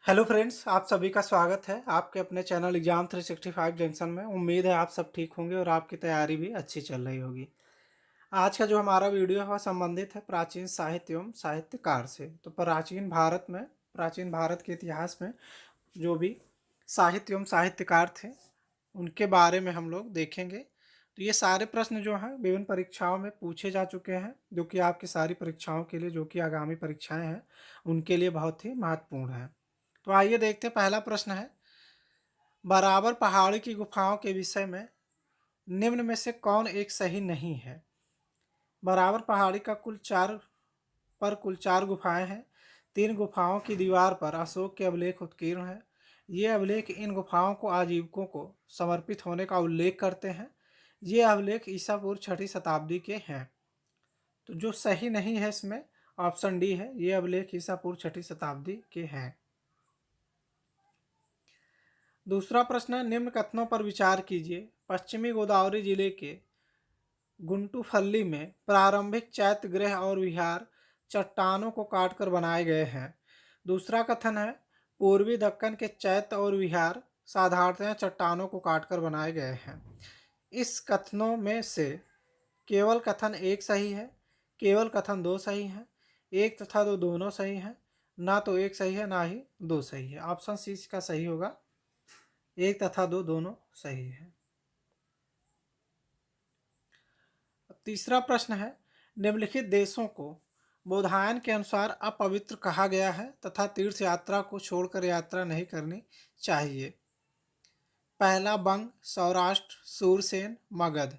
Hello friends, आप सभी का स्वागत है आपके अपने चैनल एग्जाम 365 जंक्शन में। उम्मीद है आप सब ठीक होंगे और आपकी तैयारी भी अच्छी चल रही होगी। आज का जो हमारा वीडियो है वह संबंधित है प्राचीन साहित्य एवं साहित्यकार से। तो प्राचीन भारत के इतिहास में जो भी साहित्य एवं साहित्यकार थे उनके बारे में हम लोग देखेंगे। तो ये सारे प्रश्न जो हैं विभिन्न परीक्षाओं में पूछे जा चुके हैं, जो कि आपकी सारी परीक्षाओं के लिए, जो कि आगामी परीक्षाएं हैं उनके लिए बहुत ही महत्वपूर्ण है। तो आइए देखते हैं। पहला प्रश्न है, बराबर पहाड़ी की गुफाओं के विषय में निम्न में से कौन एक सही नहीं है। बराबर पहाड़ी का कुल चार गुफाएं हैं। तीन गुफाओं की दीवार पर अशोक के अभिलेख उत्कीर्ण हैं। ये अभिलेख इन गुफाओं को आजीविकों को समर्पित होने का उल्लेख करते हैं। ये अभिलेख ईसा पूर्व 6वीं शताब्दी के हैं। तो जो सही नहीं है इसमें ऑप्शन डी है, ये अभिलेख ईसा पूर्व 6वीं शताब्दी के हैं। दूसरा प्रश्न है, निम्न कथनों पर विचार कीजिए। पश्चिमी गोदावरी जिले के गुंटूफल्ली में प्रारंभिक चैत्य गृह और विहार चट्टानों को काटकर बनाए गए हैं। दूसरा कथन है, पूर्वी दक्कन के चैत्य और विहार साधारणतः चट्टानों को काटकर बनाए गए हैं। इस कथनों में से केवल कथन एक सही है, केवल कथन दो सही है, एक तथा दो दोनों सही है, ना तो एक सही है ना ही दो सही है। ऑप्शन सी का सही होगा, एक तथा दो दोनों सही है। तीसरा प्रश्न है, निम्नलिखित देशों को बोधायन के अनुसार अपवित्र कहा गया है तथा तीर्थ यात्रा को छोड़कर यात्रा नहीं करनी चाहिए। पहला बंग, सौराष्ट्र, सूरसेन, मगध।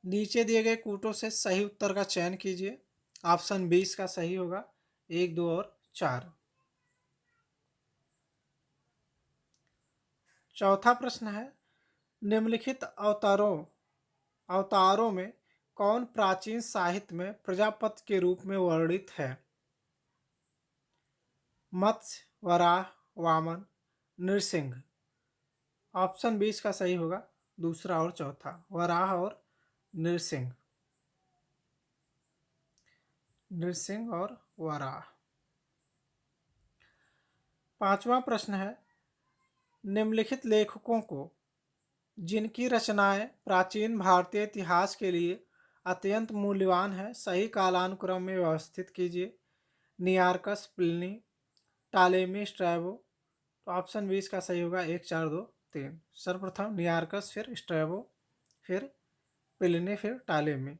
नीचे दिए गए कूटों से सही उत्तर का चयन कीजिए। ऑप्शन 20 का सही होगा, 1, 2 और 4। चौथा प्रश्न है, निम्नलिखित अवतारों में कौन प्राचीन साहित्य में प्रजापति के रूप में वर्णित है। मत्स्य, वराह, वामन, नृसिंह। ऑप्शन 20 का सही होगा, दूसरा और चौथा, वराह और नृसिंह। नृसिंह और वराह। पांचवा प्रश्न है, निम्नलिखित लेखकों को जिनकी रचनाएं प्राचीन भारतीय इतिहास के लिए अत्यंत मूल्यवान है सही कालानुक्रम में व्यवस्थित कीजिए। नियार्कस, प्लिनी, टालेमी, स्ट्रैबो। तो ऑप्शन 20 का सही होगा, 1, 4, 2, 3। सर्वप्रथम नियार्कस, फिर स्ट्रैबो, फिर प्लिनी, फिर टालेमी।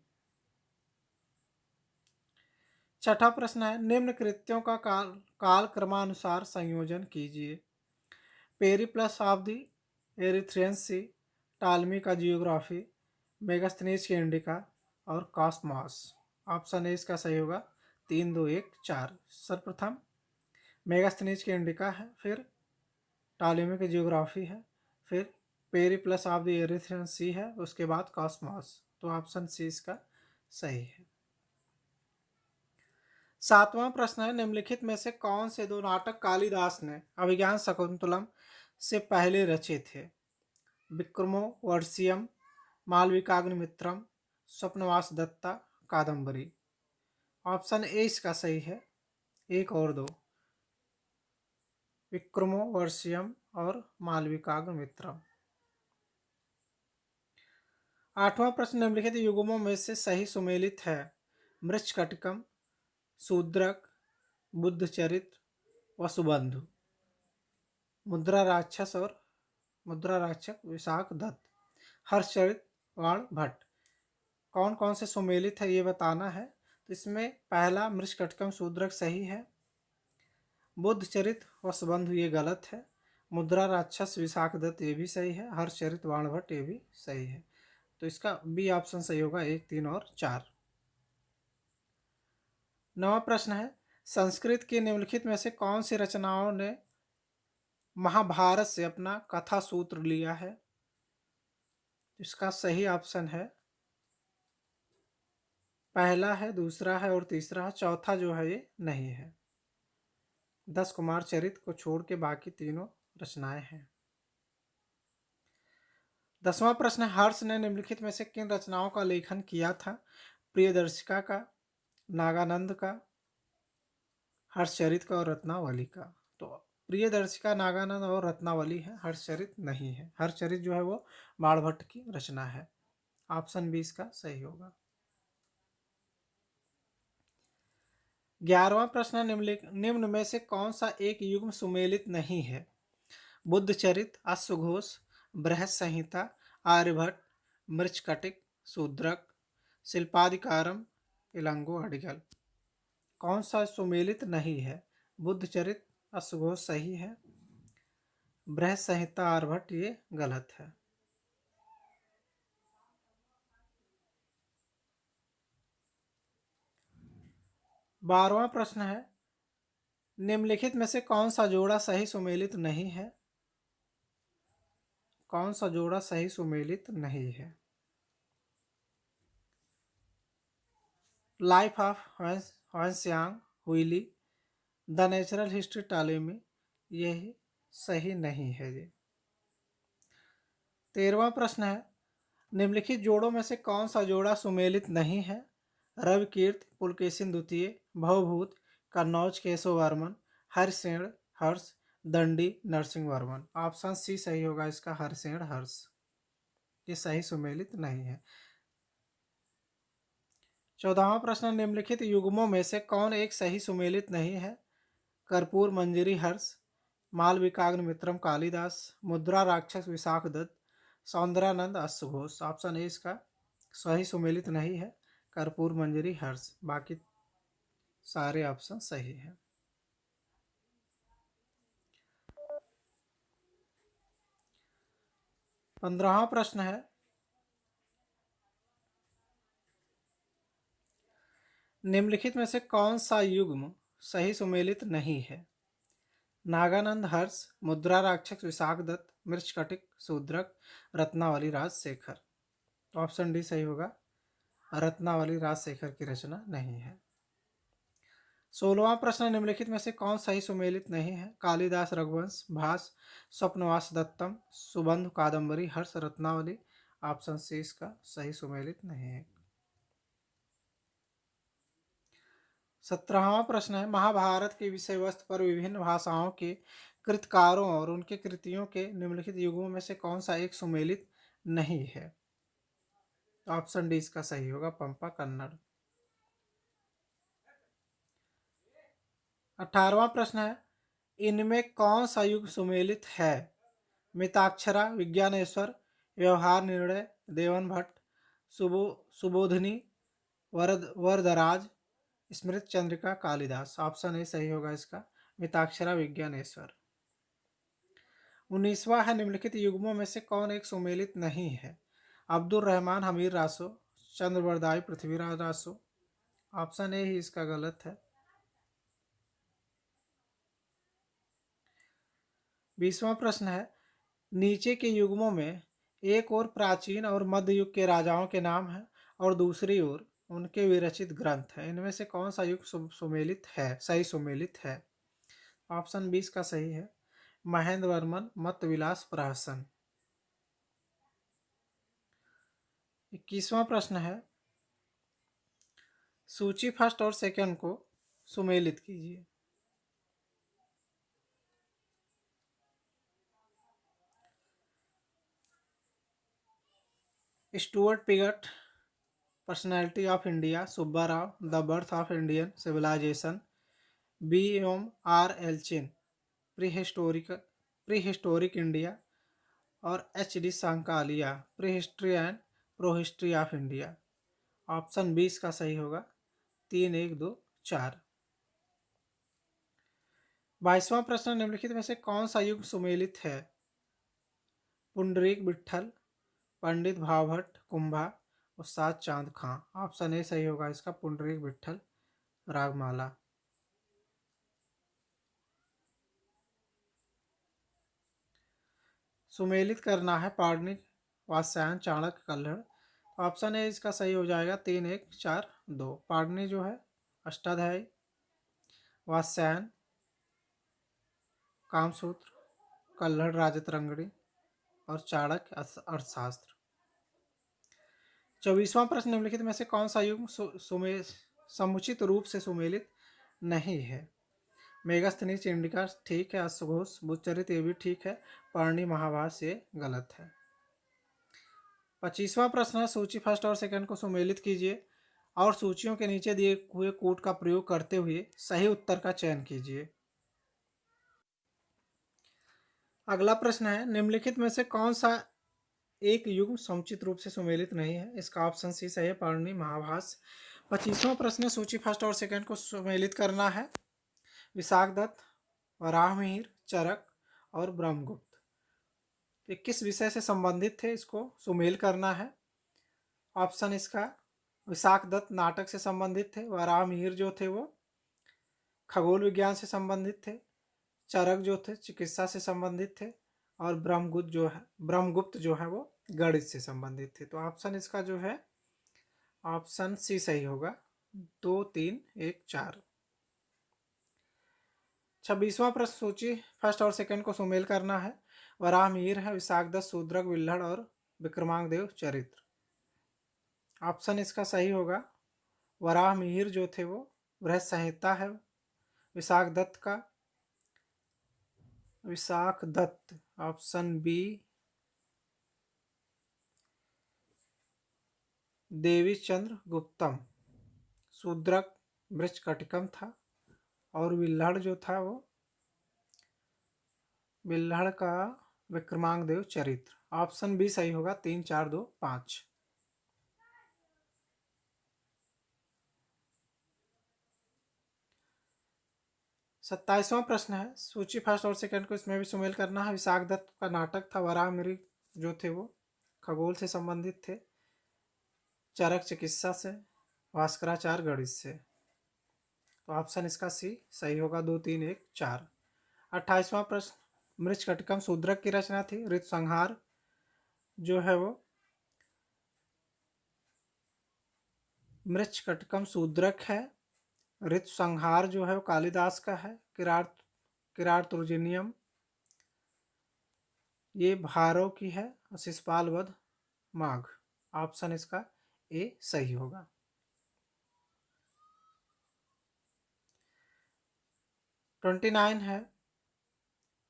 छठा प्रश्न है, निम्न कृत्यों का काल क्रमानुसार संयोजन कीजिए। पेरिप्लस ऑफ द एरिथ्रियन सी, टालमी का जियोग्राफी, मेगास्थनीज के इंडिका और कॉस्मॉस। ऑप्शन ए इसका सही होगा, 3, 2, 1, 4। सर्वप्रथम मेगास्थनीज के इंडिका है, फिर टालेमी की जियोग्राफी है, फिर पेरिप्लस ऑफ द एरिथ्रियन सी है, उसके बाद कॉस्मॉस। तो ऑप्शन सी इसका सही है। सातवां प्रश्न है, निम्नलिखित में से कौन से दो नाटक कालिदास ने अभिज्ञान शकुंतलम से पहले रचे थे। विक्रमो वर्षियम, मालविकाग्निमित्रम, स्वप्नवास दत्ता, कादम्बरी। ऑप्शन ए इसका सही है, 1 और 2, विक्रमो वर्षियम और मालविकाग्निमित्रम। आठवां प्रश्न, निम्नलिखित युग्मों में से सही सुमेलित है। मृच्छकटिकम, शूद्रक, बुद्धचरित्र, वसुबंधु। मुद्रा राक्षस और मुद्रा राक्षक विशाख दत्त, हर्षचरित, वाण भट्ट। कौन कौन से सुमेलित है ये बताना है। तो इसमें पहला मृच्छकटिकम शूद्रक सही है, बुद्धचरित वसुबंधु ये गलत है, मुद्रा राक्षस विशाख दत्त ये भी सही है, हर्षचरित वाण भट्ट ये भी सही है। तो इसका बी ऑप्शन सही होगा, 1, 3 और 4। नवा प्रश्न है, संस्कृत की निम्नलिखित में से कौन सी रचनाओं ने महाभारत से अपना कथा सूत्र लिया है। इसका सही ऑप्शन है, पहला है, दूसरा है और तीसरा है, चौथा जो है ये नहीं है। 10 कुमार चरित को छोड़ के बाकी तीनों रचनाएं हैं। 10वां प्रश्न है, हर्ष ने निम्नलिखित में से किन रचनाओं का लेखन किया था। प्रियदर्शिका का, नागानंद का, हर्षचरित का और रत्नावली का। तो प्रियदर्शिका नागानंद और रत्नावली है, हर्षचरित नहीं है। हर्षचरित जो है वो बाणभट्ट की रचना है। ऑप्शन बी इसका सही होगा। 11वां प्रश्न, निम्न में से कौन सा एक युग्म सुमेलित नहीं है? बुद्धचरित, अश्वघोष, बृहत संहिता, आर्यभट्ट, मृच्छकटिक, शूद्रक, शिल्पाधिकारम, इलंगो अडिगल। कौन सा सुमेलित नहीं है? बुद्धचरित, अश्वघोष सही है, बृहत संहिता, आर्यभट्ट ये गलत है। 12वां प्रश्न है, निम्नलिखित में से कौन सा जोड़ा सही सुमेलित नहीं है? कौन सा जोड़ा सही सुमेलित नहीं है? Life of Hiuen Tsang Hwui Li, the natural history Ptolemy, यही सही नहीं है ये। 13वां प्रश्न है, निम्नलिखित जोड़ों में से कौन सा जोड़ा सुमेलित नहीं है? रविकीर्ति पुलकेशिन द्वितीय, भवभूत कन्नौज केशव वर्मन, हरिसेन हर्ष, दंडी नरसिंह वर्मन। ऑप्शन सी सही होगा इसका, हरिसेन हर्ष, ये सही सुमेलित नहीं है। 14वां प्रश्न, निम्नलिखित युग्मों में से कौन एक सही सुमेलित नहीं है? कर्पूर मंजरी हर्ष, मालविकाग्नि मित्रम कालिदास, मुद्रा राक्षस विशाख दत्त, सौंदर्यानंद अश्वघोष। ऑप्शन ए इसका सही सुमेलित नहीं है, कर्पूर मंजरी हर्ष। बाकी सारे ऑप्शन सही हैं। 15वां प्रश्न है, निम्नलिखित में से कौन सा युग्म सही सुमेलित नहीं है? नागानंद हर्ष, मुद्रा राक्षस विशाख दत्त, मृच्छकटिक शूद्रक, रत्नावली राजशेखर। ऑप्शन डी सही होगा, रत्नावली राजशेखर की रचना नहीं है। 16वां प्रश्न, निम्नलिखित में से कौन सही सुमेलित नहीं है? कालिदास रघुवंश, भास, स्वप्नवास दत्तम, सुबंधु कादम्बरी, हर्ष रत्नावली। ऑप्शन सी इसका सही सुमेलित नहीं है। 17वां प्रश्न है, महाभारत के विषय वस्तु पर विभिन्न भाषाओं के कृतकारों और उनके कृतियों के निम्नलिखित युगों में से कौन सा एक सुमेलित नहीं है? ऑप्शन डी इसका सही होगा, पंपा कन्नड़। 18वां प्रश्न है, इनमें कौन सा युग सुमेलित है? मिताक्षरा, विज्ञानेश्वर, व्यवहार निर्णय, देवन भट्ट, सुबोधनी, वरदराज, स्मृत चंद्रिका, कालिदास। ऑप्शन ए सही होगा इसका, मिताक्षरा, विज्ञानेश्वर। 19वां है, निम्नलिखित युग्मों में से कौन एक सुमेलित नहीं है? अब्दुल रहमान हमीर रासो, चंद्रवरदाई पृथ्वीराज रासो। ऑप्शन ए ही इसका गलत है। 20वां प्रश्न है, नीचे के युग्मों में एक और प्राचीन और मध्य युग के राजाओं के नाम है और दूसरी ओर उनके विरचित ग्रंथ है। इनमें से कौन सा युग सुमेलित है, सही सुमेलित है? ऑप्शन 20 का सही है, महेंद्र वर्मन, मत विलास प्रहसन। 21वां प्रश्न है, सूची फर्स्ट और सेकंड को सुमेलित कीजिए। Stuart Piggott, personality of India, Subba Rao, the birth of Indian civilisation, B M R Allchin, prehistoric India, और H D Sankalia, prehistory and protohistory of India. Option 20 का सही होगा, 3, 1, 2, 4। 22वां प्रश्न, निम्नलिखित में से कौन सा युग सुमेलित है? पुंडरीक विट्ठल, पंडित भावभट्ट, कुंभा, उस्ताद चांद खां। ऑप्शन ए सही होगा इसका, पुंडरीक विट्ठल, रागमाला। सुमेलित करना है पाणिनि, वात्स्यायन, चाणक्य, कल्हड़। ऑप्शन ए इसका सही हो जाएगा, 3, 1, 4, 2। पाणिनि जो है अष्टाध्यायी, वात्स्यायन कामसूत्र, कल्हड़ राजतरंगिणी, और चाणक्य अर्थशास्त्र। 24वां प्रश्न, निम्नलिखित में से कौन सा युग समुचित रूप से सुमेलित नहीं है? मेगास्थनीज इंडिका ठीक है, अश्वघोष बुच्चरित ये भी ठीक है, पर्णी महाभास ये गलत है। 25वां प्रश्न है, सूची फर्स्ट और सेकंड को सुमेलित कीजिए और सूचियों के नीचे दिए हुए कोड का प्रयोग करते हुए सही उत्तर का चयन कीजिए। अगला प्रश्न है, निम्नलिखित में से कौन सा एक युग्म समुचित रूप से सुमेलित नहीं है? इसका ऑप्शन सी सही है, पर्णी महाभास। 25वां प्रश्न है, सूची फर्स्ट और सेकंड को सुमेलित करना है। विशाखदत्त, वराहमिहिर, चरक और ब्रह्मगुप्त ये किस विषय से संबंधित थे, इसको सुमेल करना है। ऑप्शन इसका, विशाखदत्त नाटक से संबंधित थे, वराहमिहिर जो थे वो खगोल विज्ञान से संबंधित थे, चरक जो थे चिकित्सा से संबंधित थे और ब्रह्मगुप्त जो है वो गणित से संबंधित थे। तो ऑप्शन इसका जो है ऑप्शन सी सही होगा, 2, 3, 1, 4। 26वां प्रश्न, सूची फर्स्ट और सेकंड को सुमेल करना है। वराहमिहिर है, विशाखदत्त, शूद्रक, विल्हड़ और विक्रमांकदेव चरित्र। ऑप्शन इसका सही होगा, वराहमिहिर जो थे वो बृहत संहिता है विशाखदत्त का। Vishakhadatta option B. Devichandraguptam Shudraka Mrichchhakatikam था और विल्हड़ जो था वो विल्हड़ का विक्रमांकदेव चरित्र। ऑप्शन बी सही होगा, 3, 4, 2, 5। 27वां प्रश्न है, सूची फर्स्ट और सेकंड को इसमें भी सुमेल करना है। विशाखदत्त का नाटक था, वराहमिहिर जो थे वो खगोल से संबंधित थे, चरक चिकित्सा से, भास्कराचार्य गणित से। तो ऑप्शन इसका सी सही होगा, 2, 3, 1, 4। 28वां प्रश्न, मृच्छकटिकम शूद्रक की रचना थी। ऋतु संहार जो है वो मृच्छकटिकम शूद्रक है। ऋतु संहार जो है वो कालिदास का है। किरातुर्जनियम ये भारव की है और शिशुपाल वध माघ। ऑप्शन इसका ए सही होगा। 29 है,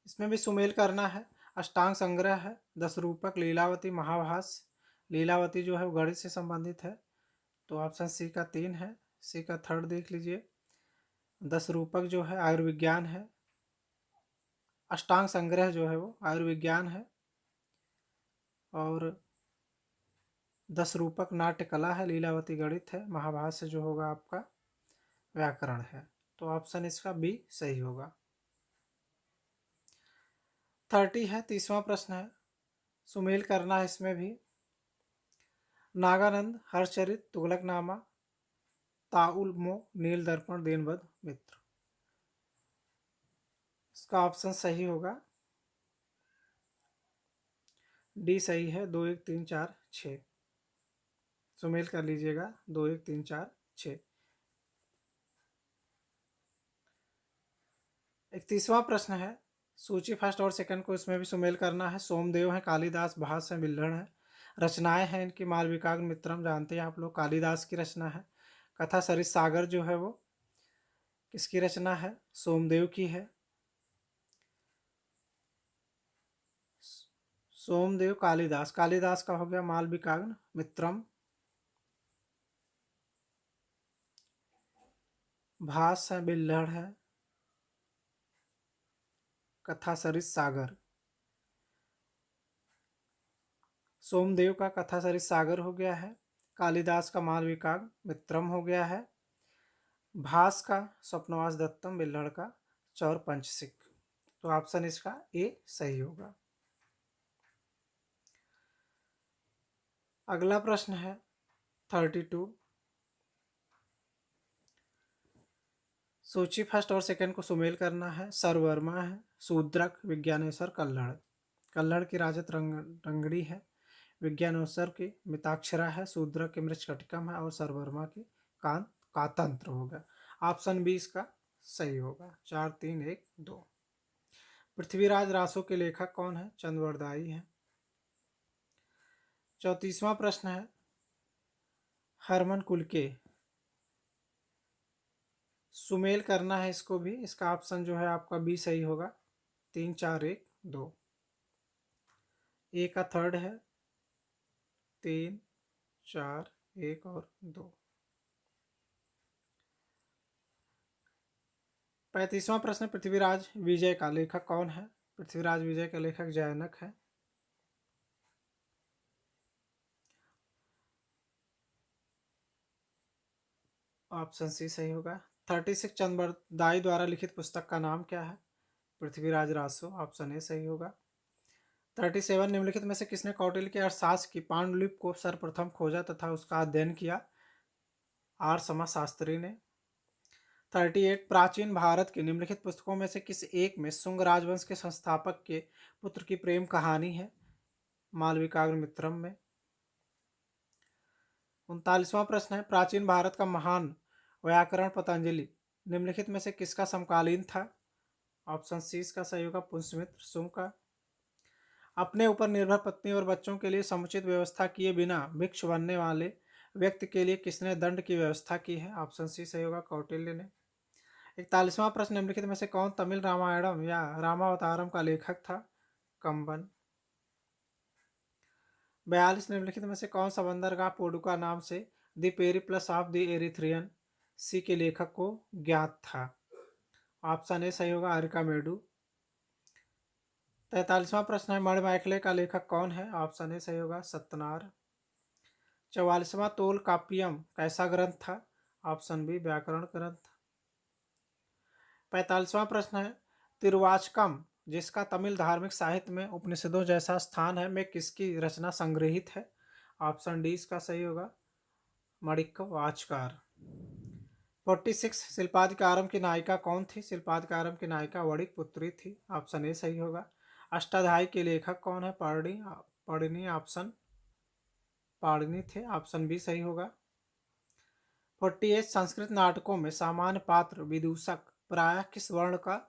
इसमें भी सुमेल करना है। अष्टांग संग्रह है, 10 रूपक, लीलावती, महाभास। लीलावती जो है वो गणित से संबंधित है, तो ऑप्शन सी का 3 है। सी का थर्ड देख लीजिए। 10 रूपक जो है आयुर्विज्ञान है। अष्टांग संग्रह जो है वो आयुर्विज्ञान है और 10 रूपक नाट्य कला है। लीलावती गणित है। महाभास से जो होगा आपका व्याकरण है, तो ऑप्शन इसका बी सही होगा। 30 है, 30वां प्रश्न है, सुमेल करना है इसमें भी। नागानंद, हर्षचरित, तुगलकनामा, ताउलमो, नील दर्पण, दीनबंधु मित्र। इसका ऑप्शन सही होगा, डी सही है, 2, 1, 3, 4, 6। सुमेल कर लीजिएगा, 2, 1, 3, 4, 6। 31वां प्रश्न है, सूची फर्स्ट और सेकंड को इसमें भी सुमेल करना है। सोमदेव है, कालिदास, भास है, विल्हड़ है। रचनाएं हैं इनकी मालविकाग्नि मित्रम, जानते हैं आप लोग, कालिदास की रचना है। कथा सरित सागर जो है वो किसकी रचना है? सोमदेव की है। सोमदेव कालिदास, कालिदास का हो गया मालविकाग्नि मित्रम। भास है, बिल्हड़ है, कथा सरित सागर। सोमदेव का कथा सरित सागर हो गया है। कालिदास का मालविकाग्नि मित्रम हो गया है। भास का स्वप्नवास दत्तम, बिल्हड़ का चौर पंचसिक। तो ऑप्शन इसका ए सही होगा। अगला प्रश्न है 32। सूची फर्स्ट और सेकंड को सुमेल करना है। सर्ववर्मा है, शूद्रक, विज्ञानेश्वर, कल्हड़। कल्हड़ की राजत रंगड़ी है, विज्ञानेश्वर की मिताक्षरा है, शूद्रक की मृच्छकटिकम है और सर्ववर्मा की कातंत्र होगा। ऑप्शन बी इसका सही होगा। 4, 3, 1, 2। पृथ्वीराज रासो के लेखक कौन है? चंद्रवरदाई है। 34वां प्रश्न है, हरमन कुल के सुमेल करना है इसको भी। इसका ऑप्शन जो है आपका बी सही होगा। 3 4 1 2। ए का थर्ड है 3 4 1 और 2। 35वां प्रश्न, पृथ्वीराज विजय का लेखक कौन है? पृथ्वीराज विजय का लेखक जैनक है। ऑप्शन सी सही होगा। 36 चंद्रबरदाई द्वारा लिखित पुस्तक का नाम क्या है? पृथ्वीराज रासो। ऑप्शन ए सही होगा। 37 निम्नलिखित में से किसने कौटिल्य के अर्थशास्त्र की पांडुलिपि को सर्वप्रथम खोजा तथा उसका अध्ययन किया? आर समाशास्त्री ने। 38 प्राचीन भारत की निम्नलिखित पुस्तकों में से किस एक में शुंग राजवंश के संस्थापक के पुत्र की प्रेम कहानी है? मालविकाग्निमित्रम में। 39वां प्रश्न है, प्राचीन भारत का महान व्याकरण पतंजलि निम्नलिखित में से किसका समकालीन था? ऑप्शन सी इसका सही होगा, पुष्यमित्र शुंग का। अपने ऊपर निर्भर पत्नी और बच्चों के लिए समुचित व्यवस्था किए बिना भिक्षु बनने वाले व्यक्ति के लिए किसने दंड की व्यवस्था की है? ऑप्शन सी सही होगा, कौटिल्य ने। 41वां प्रश्न, निम्नलिखित में से कौन तमिल रामायणम या रामावतारम का लेखक था? कंबन। 42 निम्नलिखित में से कौन सा बंदरगाह पोडुका नाम से the Periplus of the Erythraean Sea के लेखक को ज्ञात था? ऑप्शन ए सही होगा, अरिकामेडू। 43वां प्रश्न है, मणिमेखले का लेखक कौन है? ऑप्शन ए सही होगा, सत्यनार। 44वां तोल कापियम कैसा ग्रंथ था? ऑप्शन बी व्याकरण ग्रंथ। 45वां प्रश्न है, तिरुवाचकम जिसका तमिल धार्मिक साहित्य में उपनिषदों जैसा स्थान है में किसकी रचना संग्रहित है? ऑप्शन डी इसका सही होगा, मणिक्य वाचकार। 46 शिल्पाधिकारम की नायिका कौन थी? शिल्पाधिकारम की नायिका वणिक पुत्री थी। ऑप्शन ए सही होगा। अष्टाध्यायी के लेखक कौन है? पाणिनि। ऑप्शन पाणिनि थे। ऑप्शन बी सही होगा। 48 संस्कृत नाटकों में सामान्य पात्र विदूषक प्रायः किस वर्ण का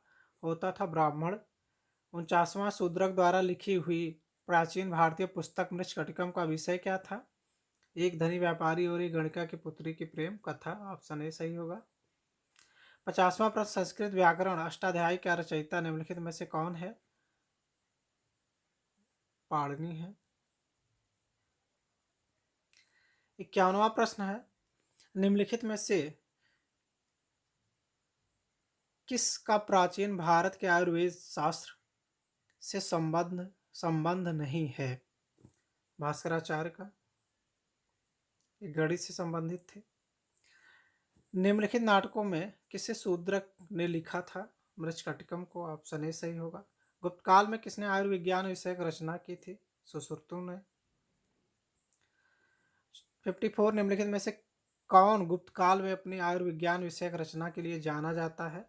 होता था? ब्राह्मण। 49वां शूद्रक द्वारा लिखी हुई प्राचीन भारतीय पुस्तक मृच्छकटिकम का विषय क्या था? एक धनी व्यापारी और एक गणिका की पुत्री की प्रेम कथा। ऑप्शन ए सही होगा। 50वां प्रश्न, संस्कृत व्याकरण अष्टाध्यायी का रचयिता निम्नलिखित में से कौन है? पाणिनि है। 51वां प्रश्न है, निम्नलिखित में से किसका प्राचीन भारत के आयुर्वेद शास्त्र से संबंध नहीं है? भास्कराचार्य का, गणित से संबंधित थे। निम्नलिखित नाटकों में किसे शूद्रक ने लिखा था? मृच्छकटिकम को। ऑप्शन ए सही होगा। गुप्त काल में किसने आयुर्विज्ञान विषयक रचना की थी? सुश्रुतु ने। 54 निम्नलिखित में से कौन गुप्त काल में अपनी आयुर्विज्ञान विषयक रचना के लिए जाना जाता है?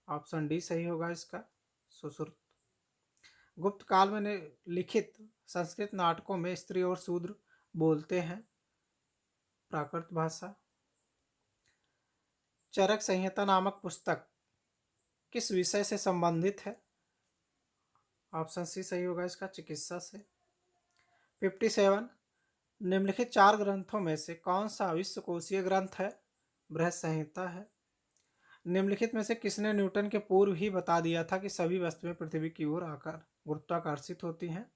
ऑप्शन डी सही होगा इसका, सुश्रुत। गुप्त काल में लिखित संस्कृत नाटकों में स्त्री और शूद्र बोलते हैं प्राकृत भाषा। चरक संहिता नामक पुस्तक किस विषय से संबंधित है? ऑप्शन सी सही होगा इसका, चिकित्सा से। 57 निम्नलिखित 4 ग्रंथों में से कौन सा विश्वकोशीय ग्रंथ है? बृहत संहिता है। निम्नलिखित में से किसने न्यूटन के पूर्व ही बता दिया था कि सभी वस्तुएं पृथ्वी की ओर आकर गुरुत्वाकर्षित होती हैं?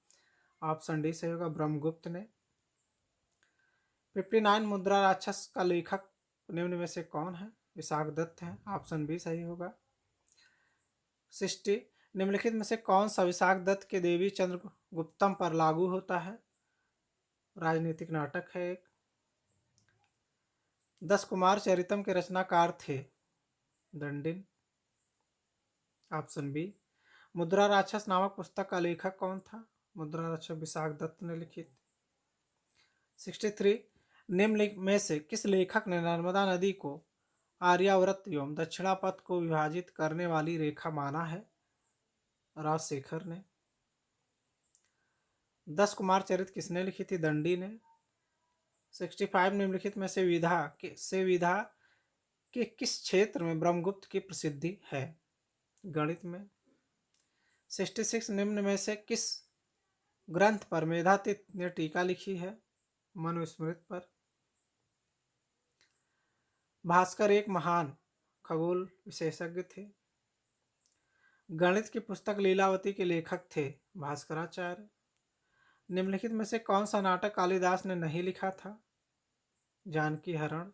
ऑप्शन डी सही होगा, ब्रह्मगुप्त ने। 59 मुद्रा राक्षस का लेखक निम्न में से कौन है? विशाखदत्त है। ऑप्शन बी सही होगा। 60 निम्नलिखित में से कौन सा विशाखदत्त के देवी चंद्रगुप्तम पर लागू होता है? राजनीतिक नाटक है एक। 10 कुमार चरितम के रचनाकार थे? Dandin. Option B. Mudrarakshasa नामक पुस्तक का लेखक कौन था? मुद्रा राक्षस विशाखदत्त ने लिखी थी। 63 निम्न में से किस लेखक ने नर्मदा नदी को आर्यावर्त एवं दक्षिणापथ को विभाजित करने वाली रेखा माना है? राजशेखर ने। 10 कुमार चरित किसने लिखी थी? दंडी ने। 65 निम्नलिखित में से विधा के किस क्षेत्र में ब्रह्मगुप्त की प्रसिद्धि है? गणित में। 66 निम्न में से किस ग्रंथ पर मेधातिथ्य ने टीका लिखी है? मनुस्मृति पर। भास्कर एक महान खगोल विशेषज्ञ थे। गणित की पुस्तक लीलावती के लेखक थे भास्कराचार्य। निम्नलिखित में से कौन सा नाटक कालिदास ने नहीं लिखा था? जानकी हरण।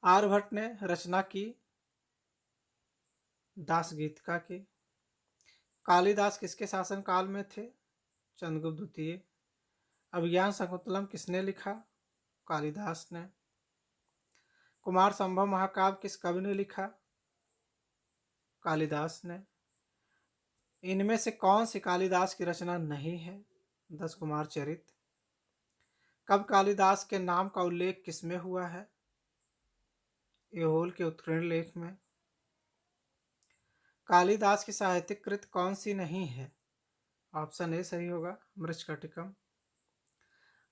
आर्यभट्ट ने रचना की दास गीतिका की। कालिदास किसके शासन काल में थे? चंद्रगुप्त द्वितीय। अभिज्ञान शाकुंतलम किसने लिखा? कालिदास ने। कुमार संभव महाकाव्य किस कवि ने लिखा? कालिदास ने। इनमें से कौन सी कालिदास की रचना नहीं है? 10 कुमार चरित। कब कालिदास के नाम का उल्लेख किसमें हुआ है? ऐहोल के उत्कीर्ण लेख में। कालिदास की साहित्यिक कृत कौन सी नहीं है? ऑप्शन ए सही होगा, मृच्छकटिकम।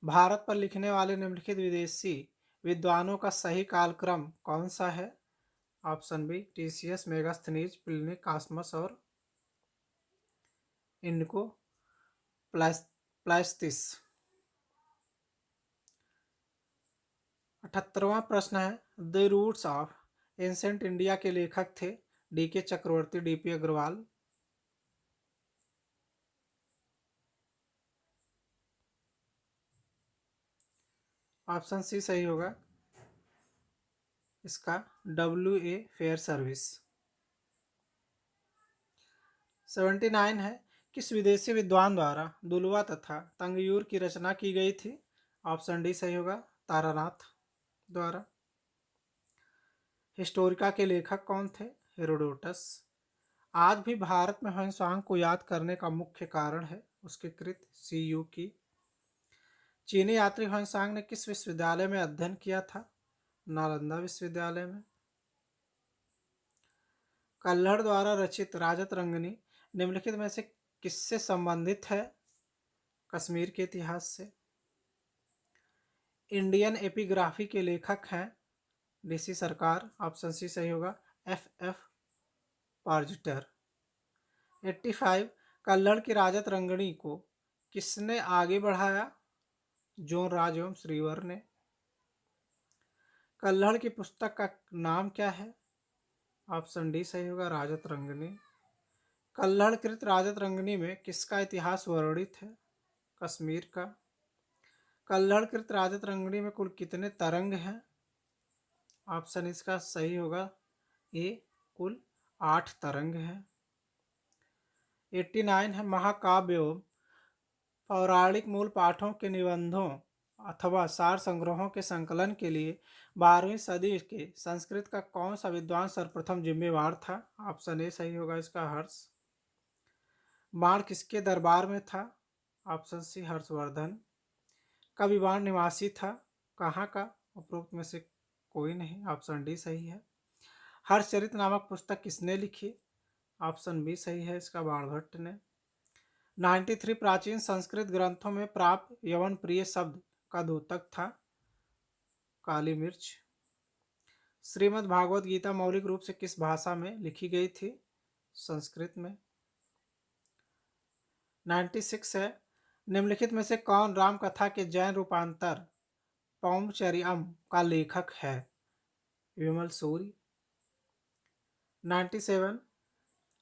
भारत पर लिखने वाले निम्नलिखित विदेशी विद्वानों का सही कालक्रम कौन सा है? Option B Ctesias, Megasthenes, Pliny, Cosmas और इनको प्लास्टिस। 78वां प्रश्न है, the roots of ancient India के लेखक थे D K Chakravarti, D P Agrawal. Option C सही होगा, इसका WA फेयर सर्विस। 79 है, किस विदेशी विद्वान द्वारा दुलवा तथा तंगयूर की रचना की गई थी? ऑप्शन डी सही होगा, तारानाथ द्वारा। हिस्टोरिका के लेखक कौन थे? हेरोडोटस। आज भी भारत में ह्वेनसांग को याद करने का मुख्य कारण है उसके कृत CU की। चीनी यात्री ह्वेनसांग ने किस विश्वविद्यालय में अध्ययन किया था? नालंदा विश्वविद्यालय में। कल्हड़ द्वारा रचित राजत रंगनी निम्नलिखित में से किससे संबंधित है? कश्मीर के इतिहास से। इंडियन एपिग्राफी के लेखक हैं DC सरकार। ऑप्शन सी सही होगा, FF पार्जिटर। 85 कल्हड़ की राजत रंगनी को किसने आगे बढ़ाया? जोन राज एवं श्रीवर ने। कल्हड़ की पुस्तक का नाम क्या है? ऑप्शन डी सही होगा, राजत रंगनी। कल्हड़ कृत राजत रंगनी में किसका इतिहास वर्णित है? कश्मीर का। कल्हड़ कृत राजत रंगनी में कुल कितने तरंग हैं? ऑप्शन इसका सही होगा ए, कुल 8 तरंग हैं। 89 है, महाकाव्य एवं पौराणिक मूल पाठों के निबंधों अथवा सार संग्रहों के संकलन के लिए 12वीं सदी के संस्कृत का कौन सा विद्वान सर्वप्रथम जिम्मेवार था? ऑप्शन ए सही होगा, इसका हर्ष। बाण किसके दरबार में था? Option C Harshavardhan. कवि बाण निवासी था कहाँ का? उपरोक्त में से कोई नहीं। ऑप्शन डी सही है। हर्षचरित नामक पुस्तक किसने लिखी? ऑप्शन बी सही है, इसका बाणभट्ट ने। 93 प्राचीन संस्कृत ग्रंथों में प्राप्त यवन प्रिय शब्द का द्योतक था? काली मिर्च। श्रीमद् भागवत गीता मौलिक रूप से किस भाषा में लिखी गई थी? संस्कृत में। 96 है, निम्नलिखित में से कौन राम कथा के जैन रूपांतर पौंचर्यम का लेखक है? विमल सूरी। 97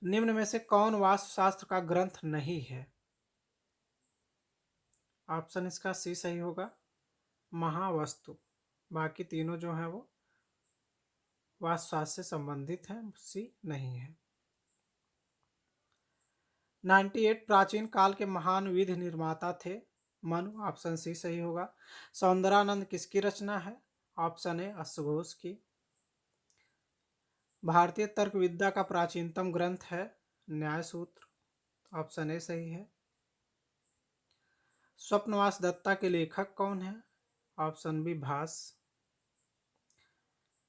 निम्न में से कौन वास्तुशास्त्र का ग्रंथ नहीं है? ऑप्शन इसका सी सही होगा, महावस्तु। बाकी तीनों जो है वो वास्तुशास्त्र से संबंधित हैं, सी नहीं है। 98 प्राचीन काल के महान विधि निर्माता थे? मनु। ऑप्शन सी सही होगा। सौंदरानंद किसकी रचना है? ऑप्शन ए अश्वघोष की। भारतीय तर्क विद्या का प्राचीनतम ग्रंथ है न्याय सूत्र। ऑप्शन ए सही है। स्वप्नवास दत्ता के लेखक कौन है? ऑप्शन बी भास।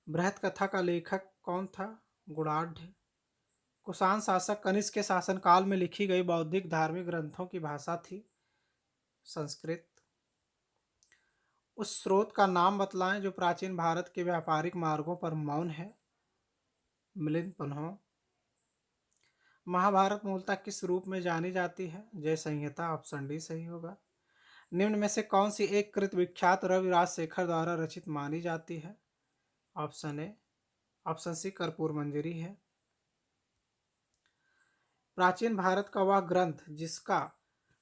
बृहत कथा का लेखक कौन था? गुणाढ़। कुषाण शासक कनिष्क के शासनकाल में लिखी गई बौद्धिक धार्मिक ग्रंथों की भाषा थी संस्कृत। उस स्रोत का नाम बतलाएं जो प्राचीन भारत के व्यापारिक मार्गों पर मौन है? मिलिंद पन्हो। महाभारत मूलतः किस रूप में जानी जाती है? जय संहिता। ऑप्शन डी सही होगा। निम्न में से कौन सी एक कृत विख्यात रवि राजशेखर द्वारा रचित मानी जाती है? ऑप्शन ए ऑप्शन सी कर्पूर मंजरी है। प्राचीन भारत का वह ग्रंथ जिसका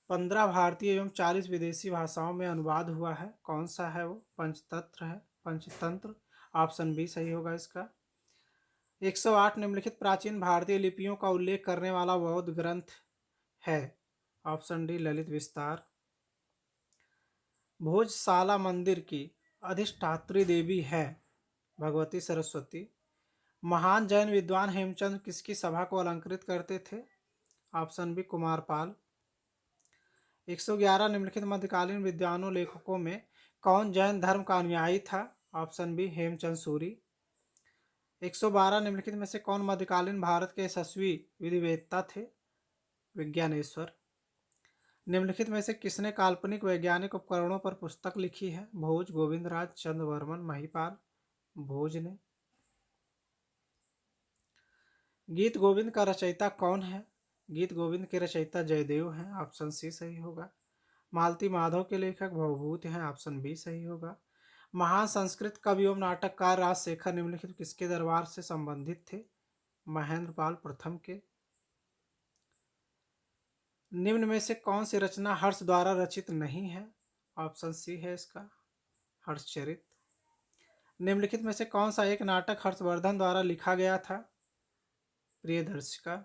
15 भारतीय एवं 40 विदेशी भाषाओं में अनुवाद हुआ है, कौन सा है वो? पंचतंत्र है, पंचतंत्र। ऑप्शन बी सही होगा इसका। 108 निम्नलिखित प्राचीन भारतीय लिपियों का उल्लेख करने वाला बौद्ध ग्रंथ है, ऑप्शन डी ललित विस्तार। भोजशाला मंदिर की अधिष्ठात्री देवी है भगवती सरस्वती। महान जैन विद्वान हेमचंद किसकी सभा को अलंकृत करते थे? Option B Kumarpal. 111 निम्नलिखित मध्यकालीन विद्वानों लेखकों में कौन जैन धर्म का अनुयायी था? Option B Hemchand Suri. 112 निम्नलिखित में से कौन मध्यकालीन भारत के यशस्वी विधिवेत्ता थे? विज्ञानेश्वर। निम्नलिखित में से किसने काल्पनिक वैज्ञानिक उपकरणों पर पुस्तक लिखी है? भोज, गोविंदराज, चंद्रवर्मन, महिपाल। भोज ने। गीत गोविंद का रचयिता कौन है? गीत गोविंद के रचयिता जयदेव हैं, ऑप्शन सी सही होगा। मालती माधव के लेखक भवभूति हैं, ऑप्शन बी सही होगा। महान संस्कृत कवि एवं नाटककार राजशेखर निम्नलिखित किसके दरबार से संबंधित थे? महेंद्रपाल प्रथम के। निम्न में से कौन सी रचना हर्ष द्वारा रचित नहीं है? ऑप्शन सी है इसका, हर्षचरित। निम्नलिखित में से कौन सा एक नाटक हर्षवर्धन द्वारा लिखा गया था? प्रियदर्शिका।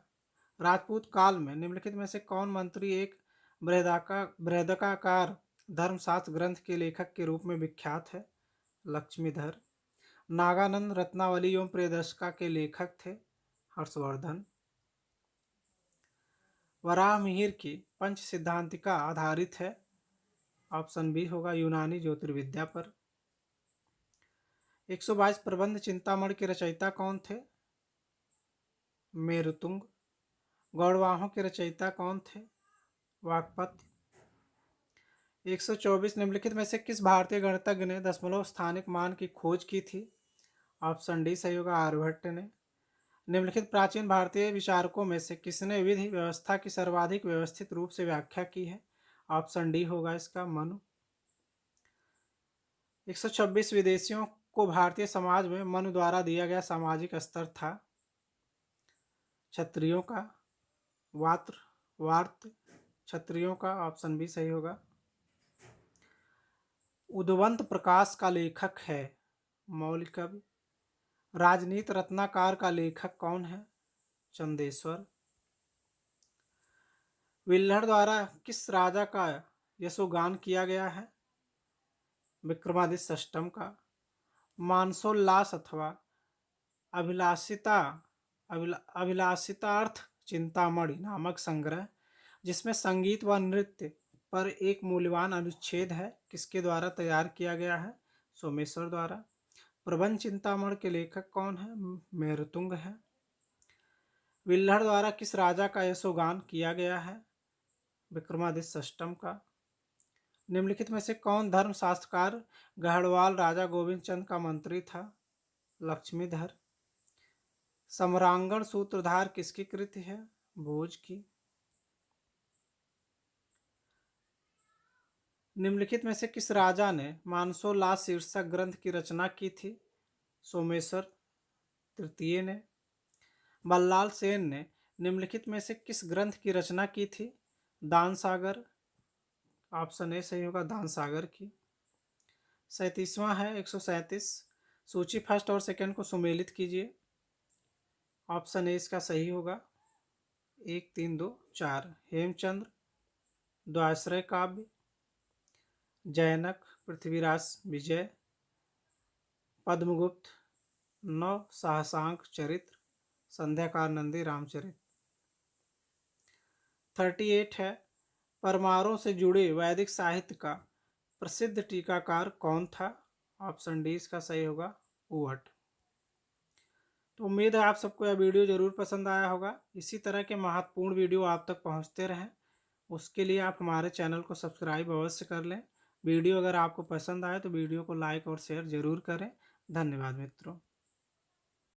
राजपूत काल में निम्नलिखित में से कौन मंत्री एक बृहदाकार धर्मशास्त्र ग्रंथ के लेखक के रूप में विख्यात है? लक्ष्मीधर। नागानंद रत्नावली एवं प्रियदर्शिका के लेखक थे? हर्षवर्धन। वराह मिहिर की पंच सिद्धांतिका आधारित है, ऑप्शन बी होगा यूनानी ज्योतिर्विद्या पर। 122 प्रबंध चिंतामणि के रचयिता कौन थे? मेरुतुंग। गौड़वाहों के रचयिता कौन थे? वाकपत। 124 निम्नलिखित में से किस भारतीय गणितज्ञ ने दशमलव स्थानिक मान की खोज की थी? ऑप्शन डी सही होगा, आर्यभट्ट ने। निम्नलिखित प्राचीन भारतीय विचारकों में से किसने विधि व्यवस्था की सर्वाधिक व्यवस्थित रूप से व्याख्या की है? ऑप्शन डी होगा इसका, मनु। 126 विदेशियों को भारतीय समाज में मनु द्वारा दिया गया सामाजिक स्तर था? क्षत्रियों का, वार्त क्षत्रियों का, ऑप्शन बी सही होगा। उद्वंत प्रकाश का लेखक है? मौलिक कवि। राजनीति रत्नाकर का लेखक कौन है? चंदेश्वर। विल्हड़ द्वारा किस राजा का यशोगान किया गया है? विक्रमादित्य षष्ठम का। मानसोल्लास अथवा अभिलाषितार्थ चिंतामणि नामक संग्रह जिसमें संगीत व नृत्य पर एक मूल्यवान अनुच्छेद है, किसके द्वारा तैयार किया गया है? सोमेश्वर द्वारा। प्रबंध चिंतामणि के लेखक कौन है? मेरुतुंग है। विल्हड़ द्वारा किस राजा का यशोगान किया गया है? विक्रमादित्य षष्ठम का। निम्नलिखित में से कौन धर्मशास्त्रकार गढ़वाल राजा गोविंद चंद का मंत्री था? लक्ष्मीधर। सम्रांगण सूत्रधार किसकी कृति है? भोज की। निम्नलिखित में से किस राजा ने मानसोल्लास शीर्षक ग्रंथ की रचना की थी? सोमेश्वर तृतीय ने। बल्लाल सेन ने निम्नलिखित में से किस ग्रंथ की रचना की थी? दान सागर, ऑप्शन ए सही होगा, दान सागर की। 37वां है 137। सूची फर्स्ट और सेकंड को सुमेलित कीजिए, ऑप्शन ए इसका सही होगा। 1 3 2 4 हेमचंद्र, द्वाश्रय काव्य, जैनक, पृथ्वीराज विजय, पद्मगुप्त, 9 साहसांक चरित्र, संध्याकार नंदी रामचरित। 38 है परमारों से जुड़े वैदिक साहित्य का प्रसिद्ध टीकाकार कौन था? ऑप्शन डी इसका सही होगा, उवट। तो उम्मीद है आप सबको यह वीडियो जरूर पसंद आया होगा। इसी तरह के महत्वपूर्ण वीडियो आप तक पहुंचते रहें, उसके लिए आप हमारे चैनल को सब्सक्राइब अवश्य कर लें। वीडियो अगर आपको पसंद आए तो वीडियो को लाइक और शेयर जरूर करें। धन्यवाद मित्रों।